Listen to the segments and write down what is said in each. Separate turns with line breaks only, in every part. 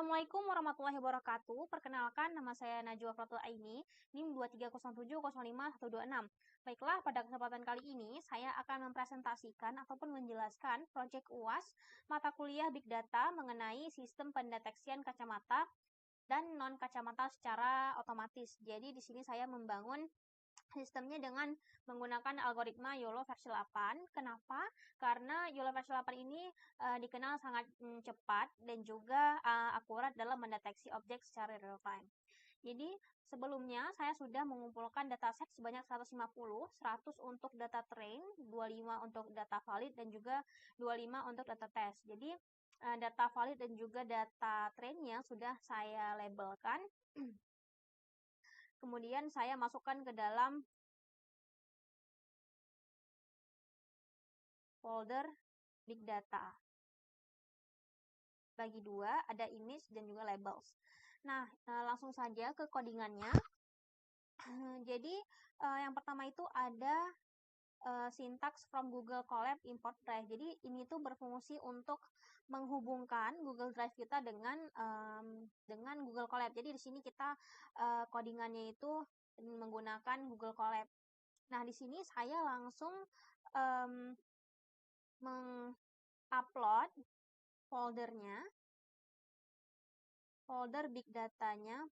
Assalamualaikum warahmatullahi wabarakatuh. Perkenalkan, nama saya Najwa Fatul Aini, NIM 2307051126. Baiklah, pada kesempatan kali ini saya akan mempresentasikan ataupun menjelaskan proyek UAS mata kuliah Big Data mengenai sistem pendeteksian kacamata dan non-kacamata secara otomatis. Jadi di sini saya membangun sistemnya dengan menggunakan algoritma YOLO versi 8. Kenapa? Karena YOLO versi 8 ini dikenal sangat cepat dan juga akurat dalam mendeteksi objek secara real time. Jadi sebelumnya saya sudah mengumpulkan dataset sebanyak 150, 100 untuk data train, 25 untuk data valid dan juga 25 untuk data test. Jadi data valid dan juga data trainnya sudah saya labelkan. Kemudian saya masukkan ke dalam folder Big Data. Bagi dua, ada image dan juga labels. Nah, langsung saja ke codingannya. Jadi, yang pertama itu ada syntax from Google Colab import drive. Jadi, ini tuh berfungsi untuk menghubungkan Google Drive kita dengan Google Colab. Jadi, di sini kita codingannya itu menggunakan Google Colab. Nah, di sini saya langsung mengupload foldernya, folder big datanya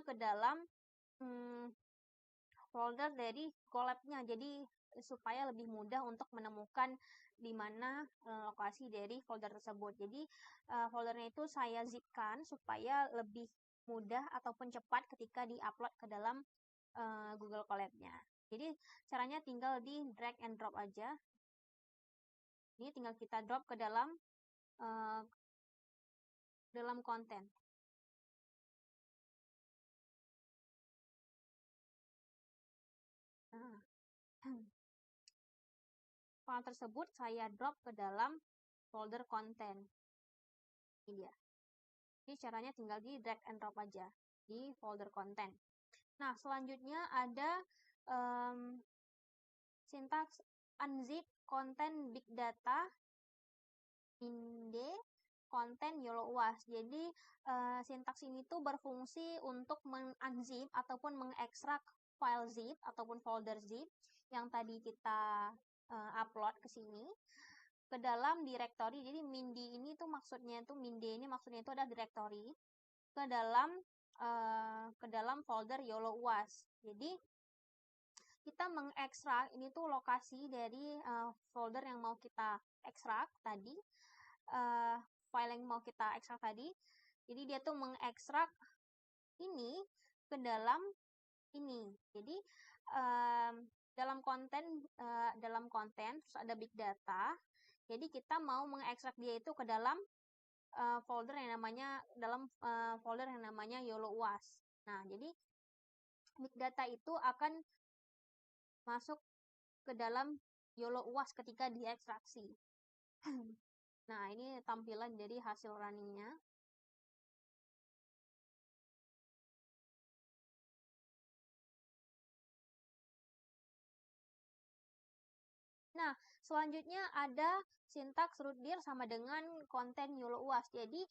ke dalam folder dari Colab-nya. Jadi supaya lebih mudah untuk menemukan di mana lokasi dari folder tersebut. Jadi foldernya itu saya zipkan supaya lebih mudah ataupun cepat ketika di-upload ke dalam Google Colab-nya. Jadi caranya tinggal di drag and drop aja. Ini tinggal kita drop ke dalam konten. Nah, file tersebut saya drop ke dalam folder konten. Ini dia. Jadi caranya tinggal di drag and drop aja di folder konten. Nah, selanjutnya ada syntax unzip content big data inde konten YOLO UAS. Jadi sintaks ini tuh berfungsi untuk mengunzip ataupun mengekstrak file zip ataupun folder zip yang tadi kita upload ke sini ke dalam directory. Jadi mindi ini tuh maksudnya itu adalah directory ke dalam folder YOLO UAS. Jadi kita mengekstrak ini tuh lokasi dari folder yang mau kita ekstrak tadi, file yang mau kita ekstrak tadi. Jadi dia tuh mengekstrak ini ke dalam ini. Jadi dalam konten terus ada big data. Jadi kita mau mengekstrak dia itu ke dalam folder yang namanya YOLO UAS. Nah, jadi big data itu akan masuk ke dalam YOLO UAS ketika diekstraksi. Nah, ini tampilan dari hasil runningnya. Nah, selanjutnya ada sintaks rootdir sama dengan konten YOLO UAS. Jadi,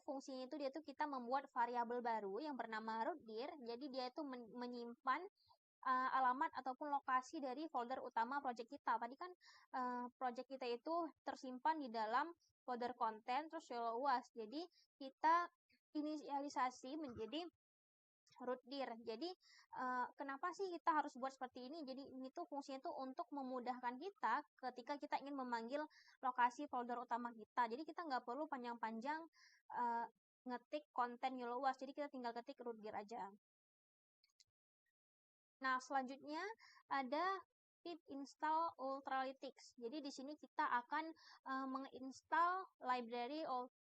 fungsinya itu dia tuh kita membuat variabel baru yang bernama rootdir. Jadi, dia itu menyimpan alamat ataupun lokasi dari folder utama project kita. Tadi kan project kita itu tersimpan di dalam folder konten terus YOLO UAS. Jadi kita inisialisasi menjadi rootdir. Jadi kenapa sih kita harus buat seperti ini? Jadi ini tuh fungsinya tuh untuk memudahkan kita ketika kita ingin memanggil lokasi folder utama kita. Jadi kita nggak perlu panjang-panjang ngetik konten YOLO UAS. Jadi kita tinggal ketik rootdir aja. Nah, selanjutnya ada pip install Ultralytics. Jadi di sini kita akan menginstal library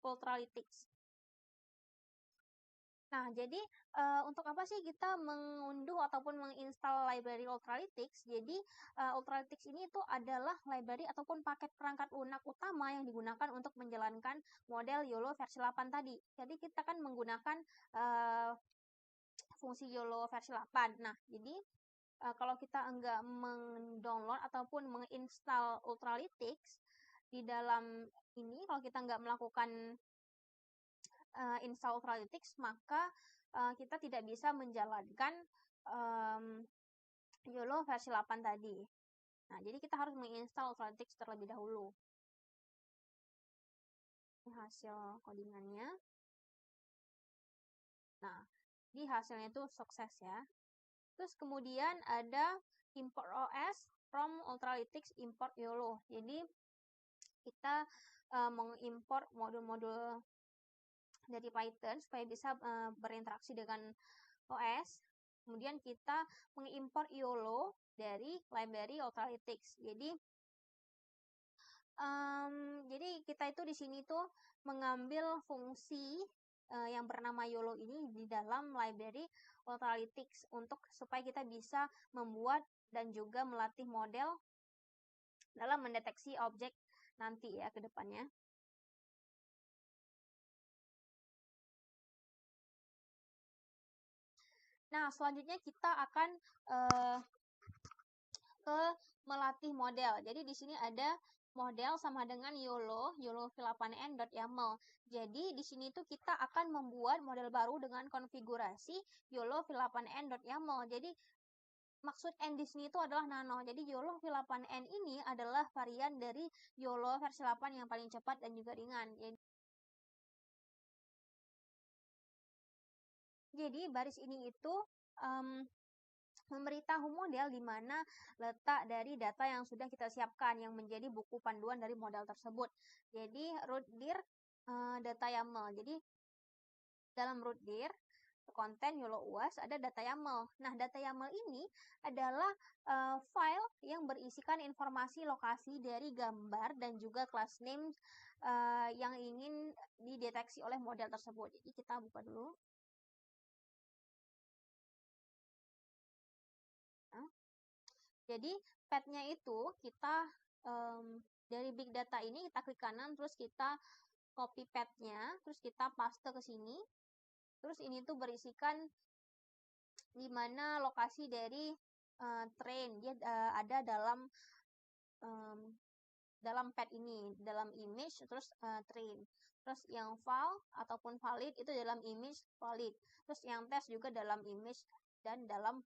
Ultralytics. Nah, jadi untuk apa sih kita mengunduh ataupun menginstal library Ultralytics? Jadi Ultralytics ini itu adalah library ataupun paket perangkat lunak utama yang digunakan untuk menjalankan model YOLO versi 8 tadi. Jadi kita kan menggunakan fungsi YOLO versi 8. Nah, jadi kalau kita enggak mendownload ataupun menginstal Ultralytics, di dalam ini kalau kita nggak melakukan install Ultralytics, maka kita tidak bisa menjalankan YOLO versi 8 tadi. Nah, jadi kita harus menginstal Ultralytics terlebih dahulu. Ini hasil codingannya. Nah, di hasilnya itu sukses ya. Terus kemudian ada import OS from Ultralytics import YOLO. Jadi kita mengimport modul-modul dari Python supaya bisa berinteraksi dengan OS. Kemudian kita mengimport YOLO dari library Ultralytics. Jadi kita itu di sini tuh mengambil fungsi yang bernama YOLO ini di dalam library Ultralytics untuk supaya kita bisa membuat dan juga melatih model dalam mendeteksi objek nanti ya ke depannya. Nah, selanjutnya kita akan ke melatih model. Jadi di sini ada model sama dengan YOLO v8n.yaml. Jadi di sini tuh kita akan membuat model baru dengan konfigurasi YOLO v8n.yaml. Jadi maksud N di sini itu adalah nano. Jadi YOLO v8n ini adalah varian dari YOLO versi 8 yang paling cepat dan juga ringan. Jadi baris ini itu memberitahu model di mana letak dari data yang sudah kita siapkan yang menjadi buku panduan dari model tersebut. Jadi root dir data YAML. Jadi dalam root dir konten YOLO UAS ada data YAML. Nah, data YAML ini adalah file yang berisikan informasi lokasi dari gambar dan juga class name yang ingin dideteksi oleh model tersebut. Jadi kita buka dulu. Jadi path-nya itu kita dari big data ini kita klik kanan, terus kita copy path-nya, terus kita paste ke sini. Terus ini tuh berisikan di mana lokasi dari train. Dia ada dalam path ini, dalam image, terus train. Terus yang file ataupun valid itu dalam image valid. Terus yang test juga dalam image dan dalam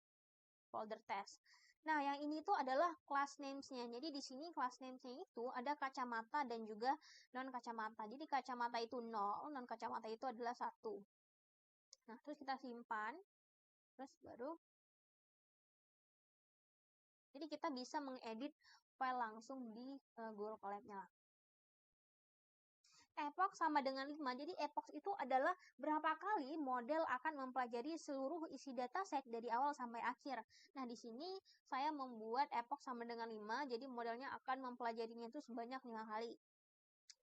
folder test. Nah, yang ini tuh adalah class names-nya. Jadi di sini class names-nya itu ada kacamata dan juga non kacamata. Jadi kacamata itu 0, non kacamata itu adalah 1. Nah, terus kita simpan. Terus baru jadi kita bisa mengedit file langsung di Google Colab-nya. Epoch sama dengan 5. Jadi epoch itu adalah berapa kali model akan mempelajari seluruh isi dataset dari awal sampai akhir. Nah, di sini saya membuat epoch sama dengan 5. Jadi modelnya akan mempelajarinya itu sebanyak 5 kali.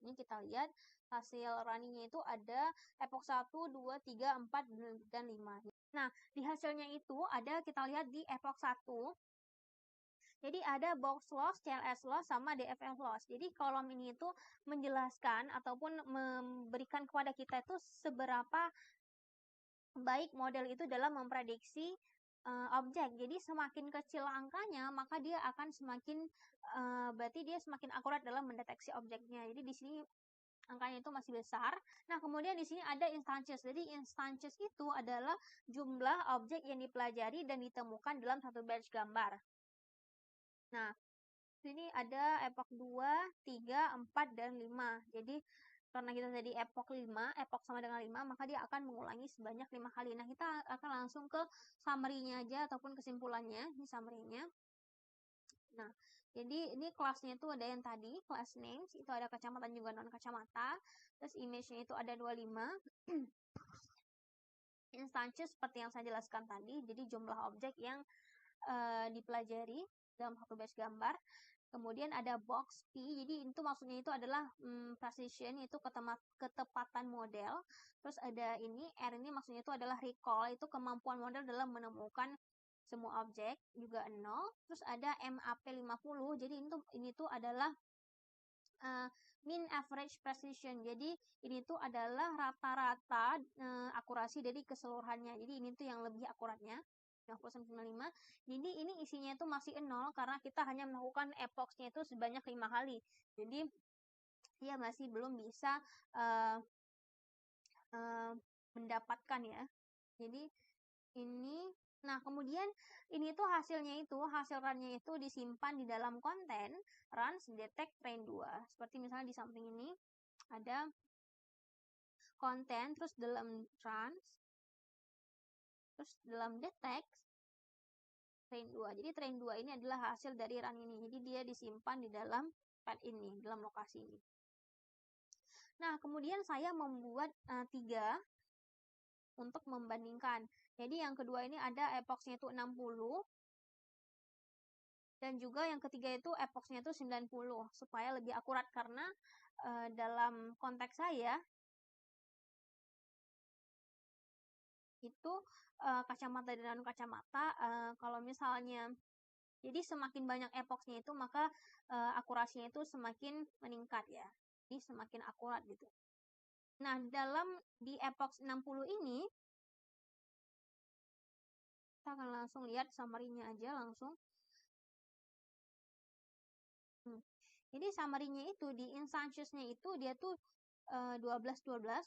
Ini kita lihat hasil runningnya itu ada epoch 1, 2, 3, 4, dan 5. Nah, di hasilnya itu ada kita lihat di epoch 1. Jadi ada box loss, CLS loss, sama DFF loss. Jadi kolom ini itu menjelaskan ataupun memberikan kepada kita itu seberapa baik model itu dalam memprediksi objek. Jadi semakin kecil angkanya, maka dia akan semakin berarti dia semakin akurat dalam mendeteksi objeknya. Jadi di sini angkanya itu masih besar. Nah, kemudian di sini ada instances. Jadi instances itu adalah jumlah objek yang dipelajari dan ditemukan dalam satu batch gambar. Nah, sini ada epoch 2, 3, 4, dan 5. Jadi karena kita tadi epoch 5, epoch sama dengan 5, maka dia akan mengulangi sebanyak 5 kali. Nah, kita akan langsung ke summary-nya aja ataupun kesimpulannya. Ini summary-nya. Nah, jadi ini kelasnya itu ada yang tadi, class names, itu ada kacamata juga non kacamata. Terus image-nya itu ada 25. Instances seperti yang saya jelaskan tadi, jadi jumlah objek yang dipelajari dalam satu batch gambar. Kemudian ada box P, jadi itu maksudnya itu adalah precision, itu ketepatan model. Terus ada ini, R ini maksudnya itu adalah recall, itu kemampuan model dalam menemukan semua objek, juga 0. Terus ada MAP 50, jadi ini tuh adalah mean average precision. Jadi ini tuh adalah rata-rata akurasi dari keseluruhannya. Jadi ini tuh yang lebih akuratnya. 90,95. Jadi ini isinya itu masih 0 karena kita hanya melakukan epochnya itu sebanyak 5 kali. Jadi dia masih belum bisa uh, mendapatkan ya. Jadi ini, nah kemudian ini tuh hasil runnya itu disimpan di dalam konten runs detect train 2. Seperti misalnya di samping ini ada konten, terus dalam runs, terus dalam detect train 2. Jadi train 2 ini adalah hasil dari run ini. Jadi dia disimpan di dalam pad ini, dalam lokasi ini. Nah, kemudian saya membuat 3 untuk membandingkan. Jadi yang kedua ini ada epoxnya itu 60, dan juga yang ketiga itu epoxnya itu 90, supaya lebih akurat, karena dalam konteks saya itu kacamata dan non-kacamata, kalau misalnya jadi semakin banyak epoxnya itu maka akurasinya itu semakin meningkat ya. Jadi semakin akurat gitu. Nah, dalam di epox 60 ini kita akan langsung lihat summary-nya aja langsung. Jadi summary-nya itu di instances-nya itu dia tuh 12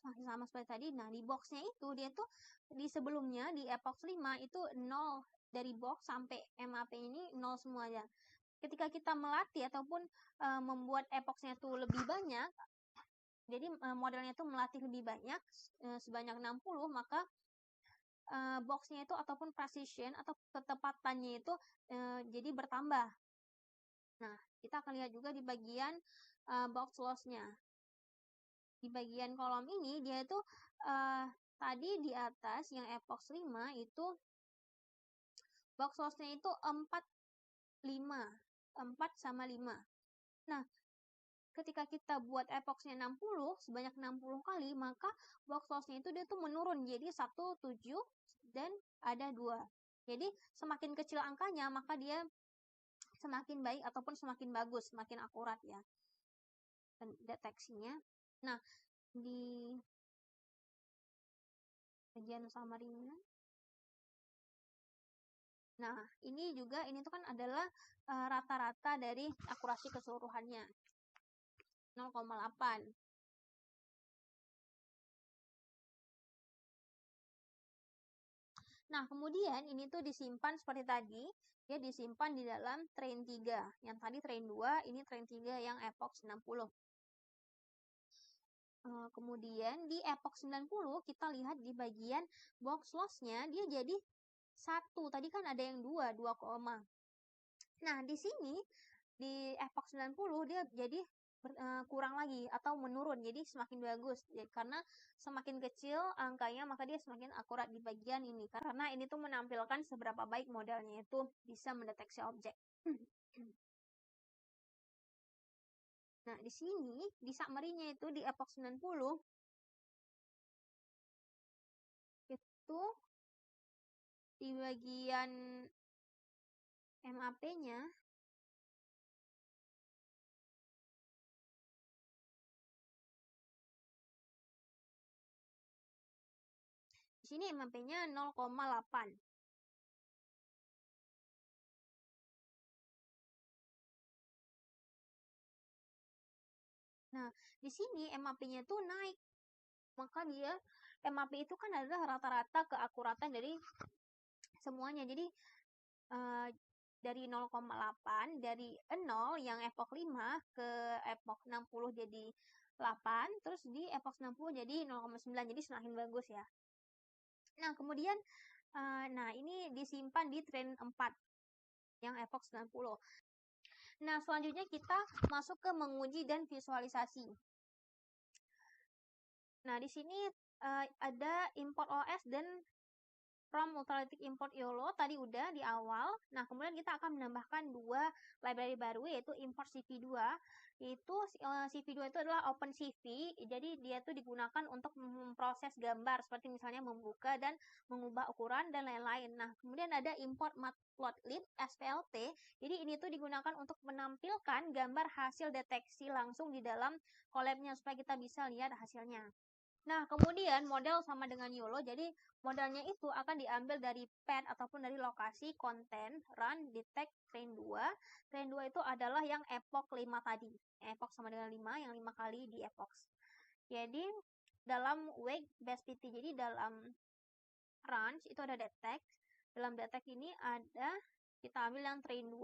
masih sama seperti tadi. Nah, di box-nya itu dia tuh di sebelumnya di epox 5 itu 0, dari box sampai MAP ini 0 semuanya. Ketika kita melatih ataupun membuat epoxnya itu lebih banyak, jadi modelnya itu melatih lebih banyak sebanyak 60, maka box-nya itu ataupun precision atau ketepatannya itu jadi bertambah. Nah, kita akan lihat juga di bagian box loss-nya. Di bagian kolom ini dia itu tadi di atas yang epox 5 itu box loss-nya itu 4 sama 5. Nah, ketika kita buat epoxnya 60 sebanyak 60 kali, maka box loss-nya itu dia tuh menurun jadi 1, 7 dan ada 2. Jadi semakin kecil angkanya maka dia semakin baik ataupun semakin bagus, semakin akurat ya deteksinya. Nah, di bagian summary-nya, nah ini juga, ini tuh kan adalah rata-rata dari akurasi keseluruhannya 0,8. Nah, kemudian ini tuh disimpan seperti tadi, dia disimpan di dalam train 3. Yang tadi train 2, ini train 3 yang epox 60. Kemudian di epox 90 kita lihat di bagian box loss-nya dia jadi 1. Tadi kan ada yang 2, 2, nah di sini di epox 90 dia jadi kurang lagi atau menurun, jadi semakin bagus ya, karena semakin kecil angkanya maka dia semakin akurat di bagian ini, karena ini tuh menampilkan seberapa baik modelnya itu bisa mendeteksi objek. Nah, di sini di summary-nya itu di epox 90 itu di bagian MAP-nya di sini MAP-nya 0,8. Nah, di sini MAP-nya tuh naik. Maka dia MAP itu kan adalah rata-rata keakuratan dari semuanya. Jadi dari 0,8, dari 0 yang epoch 5 ke epoch 60 jadi 8, terus di epoch 60 jadi 0,9, jadi semakin bagus ya. Nah, kemudian nah ini disimpan di train 4 yang epoch 90. Nah, selanjutnya kita masuk ke menguji dan visualisasi. Nah, di sini ada import OS dan from Ultralytic import YOLO tadi udah di awal. Nah, kemudian kita akan menambahkan 2 library baru, yaitu import CV2. Itu CV2 itu adalah OpenCV, jadi dia tuh digunakan untuk memproses gambar seperti misalnya membuka dan mengubah ukuran dan lain-lain. Nah, kemudian ada import Matplotlib SPLT. Jadi ini tuh digunakan untuk menampilkan gambar hasil deteksi langsung di dalam collab-nya supaya kita bisa lihat hasilnya. Nah, kemudian model sama dengan YOLO, jadi modelnya itu akan diambil dari path ataupun dari lokasi, konten, run, detect, train 2. Train 2 itu adalah yang epoch 5 tadi. Epoch sama dengan 5, yang 5 kali di epoch. Jadi, dalam wake best PT, jadi dalam run itu ada detect. Dalam detect ini ada, kita ambil yang train 2.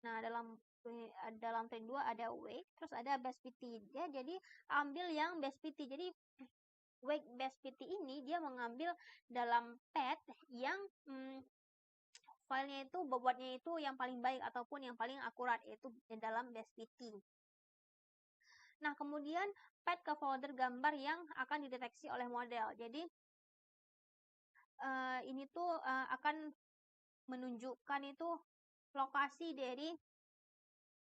Nah, dalam train 2 ada wake, terus ada best PT. Ya, jadi ambil yang best PT. Jadi wake best PT ini dia mengambil dalam path yang filenya itu bobotnya itu yang paling baik ataupun yang paling akurat, yaitu dalam best PT. Nah, kemudian path ke folder gambar yang akan dideteksi oleh model. Jadi ini tuh akan menunjukkan itu lokasi dari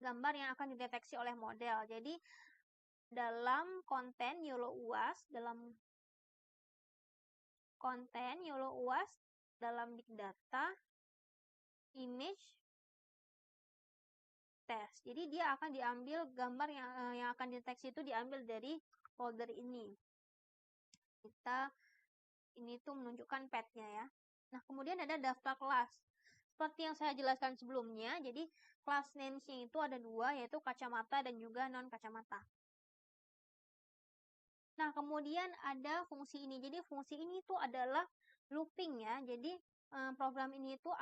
gambar yang akan dideteksi oleh model. Jadi dalam konten YOLO UAS, dalam big data image test. Jadi dia akan diambil gambar yang akan dideteksi itu diambil dari folder ini. Ini tuh menunjukkan path-nya ya. Nah, kemudian ada daftar kelas. Seperti yang saya jelaskan sebelumnya, jadi class names-nya itu ada 2, yaitu kacamata dan juga non-kacamata. Nah, kemudian ada fungsi ini. Jadi fungsi ini itu adalah looping ya. Jadi program ini itu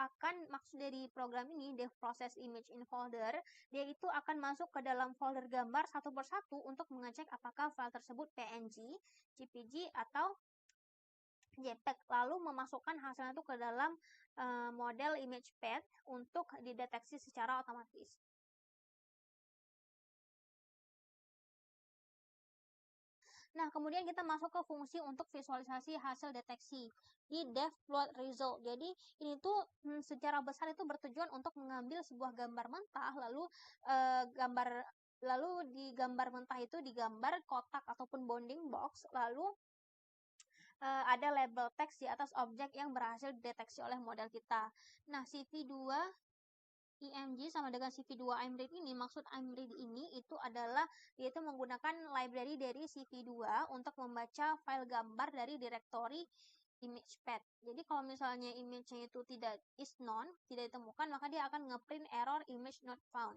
maksud dari program ini, dev process image in folder, dia itu akan masuk ke dalam folder gambar satu persatu untuk mengecek apakah file tersebut PNG, JPG, atau JPEG, lalu memasukkan hasilnya itu ke dalam model image path untuk dideteksi secara otomatis. Nah, kemudian kita masuk ke fungsi untuk visualisasi hasil deteksi di dev plot result. Jadi ini tuh secara besar itu bertujuan untuk mengambil sebuah gambar mentah, lalu di gambar mentah itu digambar kotak ataupun bounding box, lalu ada label teks di atas objek yang berhasil dideteksi oleh model kita. Nah, CV2 IMG sama dengan CV2 IMRead ini, maksud IMRead ini itu adalah yaitu menggunakan library dari CV2 untuk membaca file gambar dari direktori image path. Jadi kalau misalnya image-nya itu tidak ditemukan, maka dia akan ngeprint error image not found.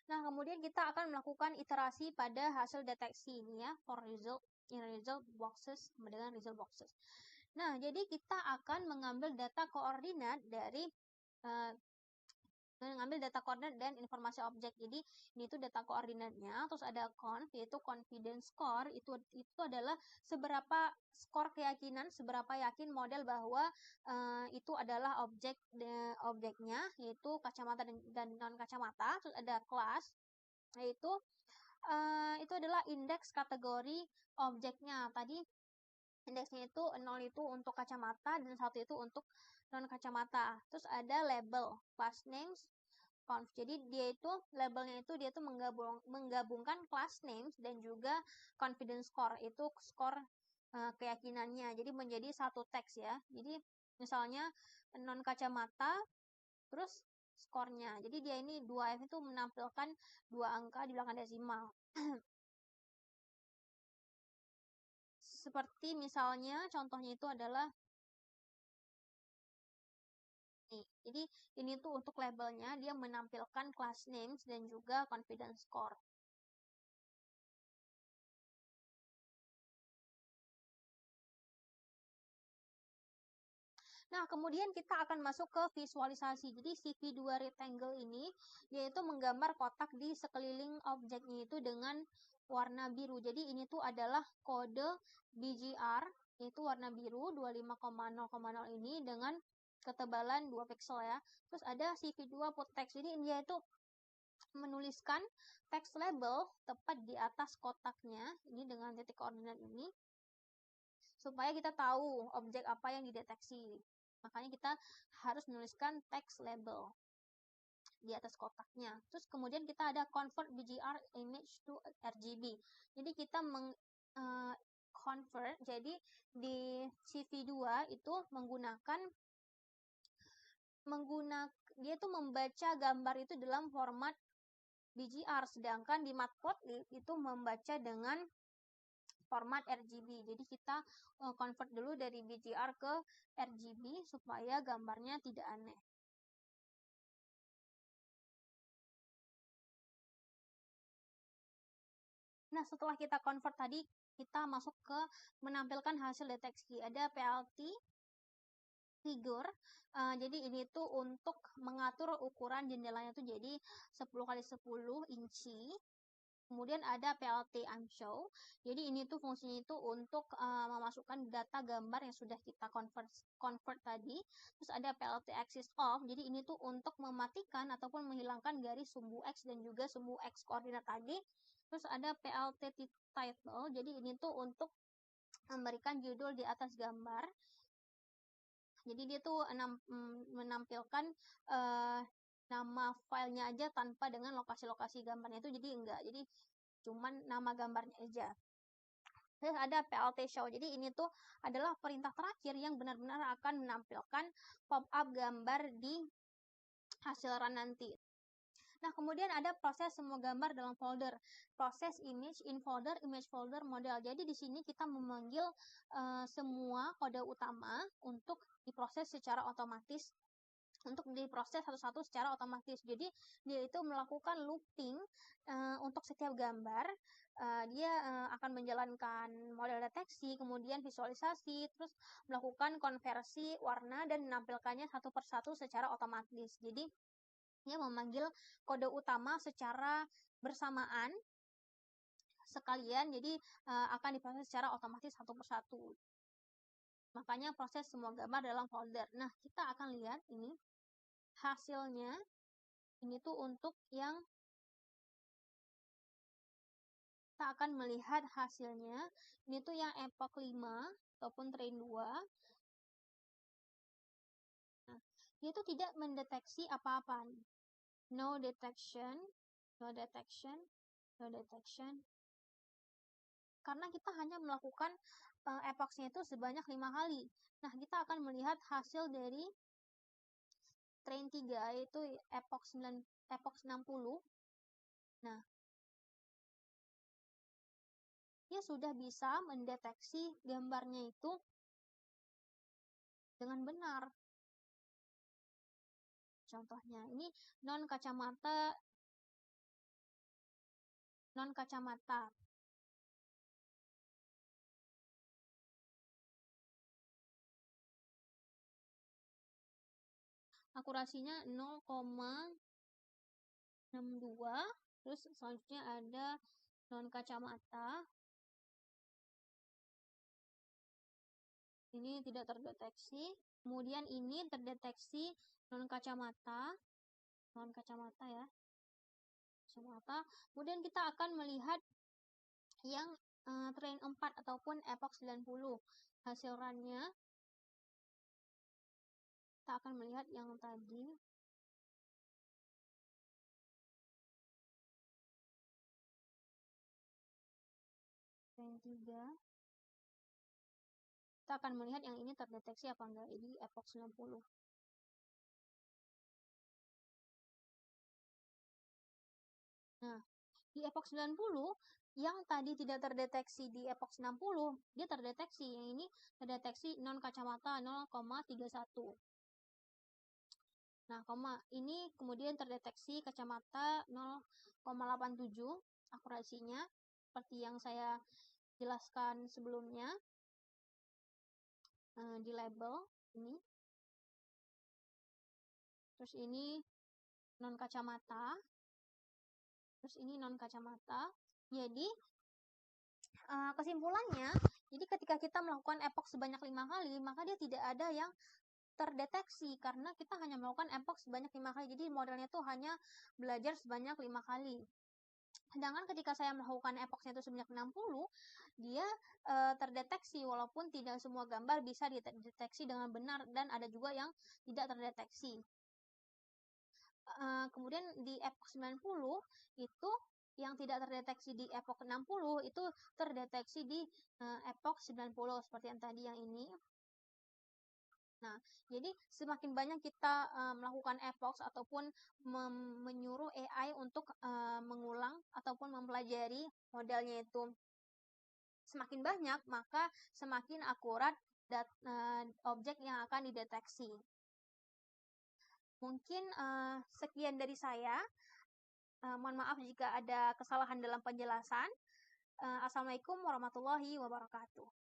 Nah, kemudian kita akan melakukan iterasi pada hasil deteksi ini ya, for result, in result boxes sama dengan result boxes. Nah, jadi kita akan mengambil data koordinat dari dan informasi objek. Jadi ini tuh data koordinatnya, terus ada conf, yaitu confidence score. Itu adalah seberapa skor keyakinan, seberapa yakin model bahwa itu adalah objeknya, yaitu kacamata dan non kacamata. Terus ada class, yaitu itu adalah indeks kategori objeknya. Tadi indeksnya itu 0 itu untuk kacamata dan 1 itu untuk non kacamata. Terus ada label, class names, conf. Jadi dia itu labelnya itu dia tuh menggabungkan class names dan juga confidence score, itu skor keyakinannya. Jadi menjadi satu teks ya. Jadi misalnya non kacamata terus skornya. Jadi dia ini 2F itu menampilkan 2 angka di belakang desimal. Seperti misalnya contohnya itu adalah nih. Jadi ini tuh untuk labelnya dia menampilkan class names dan juga confidence score. Nah, kemudian kita akan masuk ke visualisasi. Jadi CV2 rectangle ini yaitu menggambar kotak di sekeliling objeknya itu dengan warna biru. Jadi ini tuh adalah kode BGR, yaitu warna biru 25,0,0 ini dengan ketebalan 2 pixel ya. Terus ada CV2 put text. Jadi ini yaitu menuliskan text label tepat di atas kotaknya ini dengan titik koordinat ini supaya kita tahu objek apa yang dideteksi. Makanya kita harus menuliskan text label di atas kotaknya. Terus kemudian kita ada convert BGR image to RGB. Jadi kita convert, jadi di CV2 itu dia tuh membaca gambar itu dalam format BGR, sedangkan di Matplotlib itu membaca dengan format RGB. Jadi kita convert dulu dari BGR ke RGB supaya gambarnya tidak aneh. Nah, setelah kita convert tadi, kita masuk ke menampilkan hasil deteksi. Ada PLT figure. Jadi ini tuh untuk mengatur ukuran jendelanya tuh jadi 10 x 10 inci. Kemudian ada PLT unshow. Jadi ini tuh fungsinya itu untuk memasukkan data gambar yang sudah kita convert tadi. Terus ada PLT axis off. Jadi ini tuh untuk mematikan ataupun menghilangkan garis sumbu X dan juga sumbu X koordinat tadi. Terus ada PLT title. Jadi ini tuh untuk memberikan judul di atas gambar. Jadi dia tuh menampilkan nama filenya aja tanpa dengan lokasi-lokasi gambarnya itu, jadi enggak. Jadi cuman nama gambarnya aja. Terus ada PLT show. Jadi ini tuh adalah perintah terakhir yang benar-benar akan menampilkan pop-up gambar di hasil run nanti. Nah, kemudian ada proses semua gambar dalam folder. Proses image in folder, image folder, model. Jadi di sini kita memanggil semua kode utama untuk diproses secara otomatis, untuk diproses satu-satu secara otomatis. Jadi dia itu melakukan looping untuk setiap gambar. Dia akan menjalankan model deteksi, kemudian visualisasi, terus melakukan konversi warna dan menampilkannya satu persatu secara otomatis. Jadi dia memanggil kode utama secara bersamaan sekalian, jadi akan diproses secara otomatis satu persatu. Makanya proses semua gambar dalam folder. Nah, kita akan lihat ini hasilnya. Ini tuh untuk yang kita akan melihat hasilnya. Ini tuh yang epoch 5 ataupun train 2. Nah, dia itu tidak mendeteksi apa-apa. No detection, no detection, no detection. Karena kita hanya melakukan epochnya itu sebanyak 5 kali. Nah, kita akan melihat hasil dari train 3, yaitu epoch 60. Nah, dia sudah bisa mendeteksi gambarnya itu dengan benar. Contohnya, ini non kacamata. Akurasinya 0,62. Terus selanjutnya ada non kacamata. Ini tidak terdeteksi. Kemudian ini terdeteksi non kacamata ya. Kacamata. Kemudian kita akan melihat yang train 4 ataupun epoch 90. Hasil runnya kita akan melihat yang tadi. Train 3. Kita akan melihat yang ini terdeteksi apa enggak. Ini epoch 90. Nah, di epoch 90 yang tadi tidak terdeteksi di epoch 60, dia terdeteksi. Yang ini terdeteksi non kacamata 0,31. Nah, ini kemudian terdeteksi kacamata 0,87 akurasinya seperti yang saya jelaskan sebelumnya di label ini. Terus ini non kacamata. Terus ini non kacamata. Jadi kesimpulannya, jadi ketika kita melakukan epoch sebanyak 5 kali, maka dia tidak ada yang terdeteksi karena kita hanya melakukan epoch sebanyak 5 kali. Jadi modelnya tuh hanya belajar sebanyak 5 kali. Sedangkan ketika saya melakukan epochnya itu sebanyak 60, dia terdeteksi walaupun tidak semua gambar bisa dideteksi dengan benar dan ada juga yang tidak terdeteksi. Kemudian di epoch 90 itu yang tidak terdeteksi di epoch 60 itu terdeteksi di epoch 90 seperti yang tadi yang ini. Nah, Jadi semakin banyak kita melakukan epox ataupun menyuruh AI untuk mengulang ataupun mempelajari modelnya itu semakin banyak, maka semakin akurat objek yang akan dideteksi. Mungkin sekian dari saya. Mohon maaf jika ada kesalahan dalam penjelasan. Assalamualaikum warahmatullahi wabarakatuh.